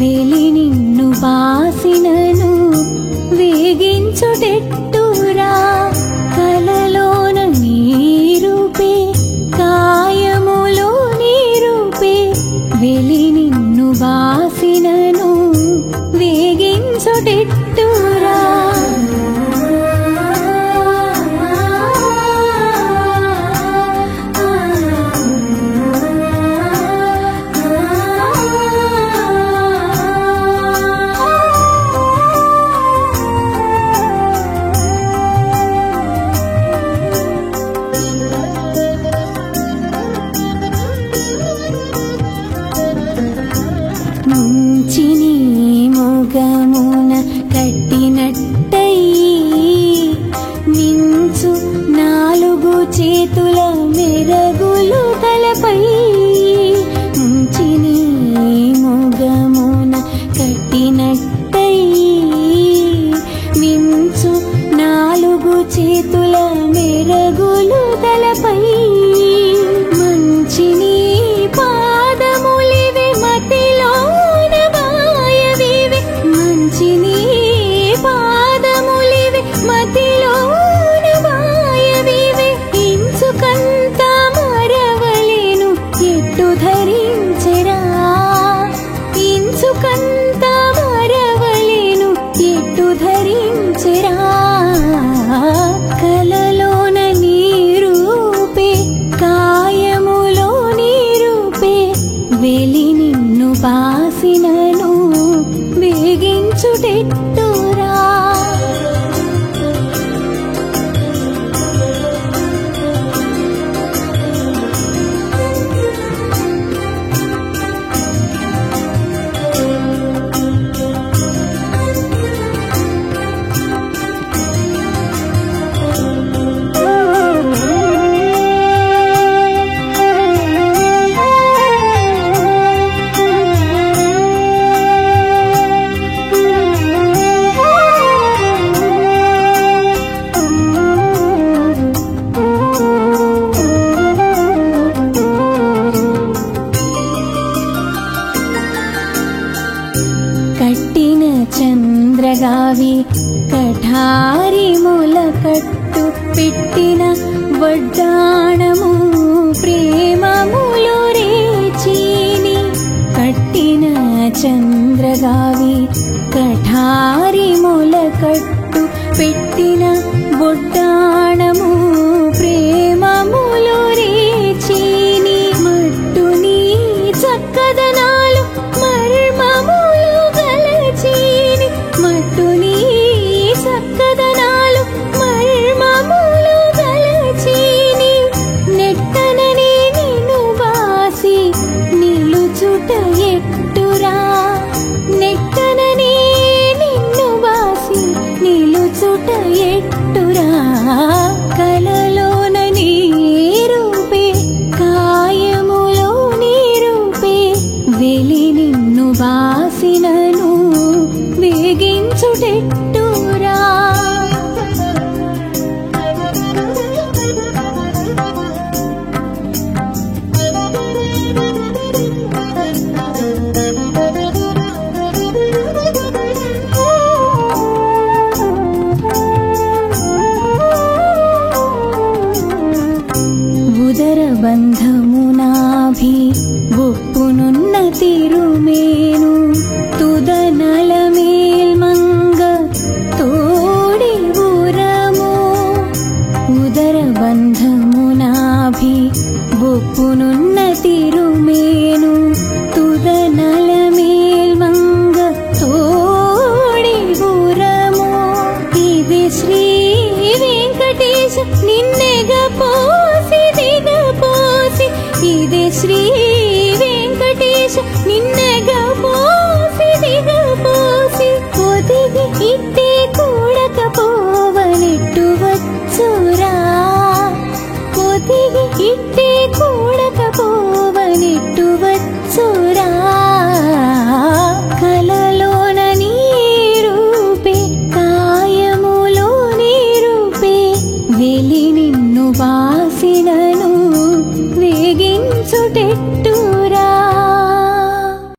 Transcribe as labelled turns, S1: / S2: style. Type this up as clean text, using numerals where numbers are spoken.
S1: వెలి నిన్ను బాసినను వేగించుటెట్టురా కలలోన నీరూపే కాయములో నీరూపే వెలి నిన్ను బాసినను వేగించుటెట్టురా ముంచిని మొగమున కట్టినట్టయి మించు నాలుగు చేతుల మెరగులు తలపై ముంచిని మొగమున కట్టినట్టయి మించు నాలుగు చేతుల మెరగులు తలపై మంచిని పాదములివి మతిలోన వాయవివి మంచిని పాదములివి మతిలోన వాయవివి ఇంచుకంత మరవలేను ఎట్టు ధరించెరా ఇంచుకంత మరవలేను ఎట్టు ధరించెరా కలలోన నీరూపే కాయములో నీరూపే వెలి నిన్ను బాసినను వేగించుటెట్టురా కట్టిన చంద్రగావి కఠారి మొలకట్టు పెట్టిన వడ్డాణము ప్రేమములు రేచీని కట్టిన చంద్రగావి కఠారి మొలకట్టు పెట్టిన వడ్డాణము ప్రేమములు రేచీని మట్టుని చక్కదనాలు మర్మములు గలచీని మట్టుని చక్కదనాలు మర్మములు గలచీని నెట్టనని నిన్ను బాసి నిలుచుట ఎట్టురా నెట్టనని నిన్ను బాసి నిలుచుట ఎట్టురా కలలోన నీరూపే కాయములో నీరూపే వెలి నిన్ను బాసినను వేగించుటెట్టురా ఉదర బంధమునాభి ఒప్పునున్న తిరుమేను తుదనల మేల్మంగ తోడి ఉరము ఉదర బంధమునాభి ఒప్పునున్న తిరుమేను తుదనల మేల్మంగ తోడి ఉరము ఇది శ్రీ వెంకటేశ నిన్నెగపోసి దిగపోసి ఇది శ్రీ వెంకటేశ నిన్నెగపోసి దిగపోసి పొదిగి ఇట్టే కూడకపోవనెట్టు వచ్చురా పొదిగి ఇట్టే కూడకపోవనెట్టు వచ్చురా కలలోన నీరూపే కాయములో నీరూపే వెలి నిన్ను బాసినను వేగించుటెట్టు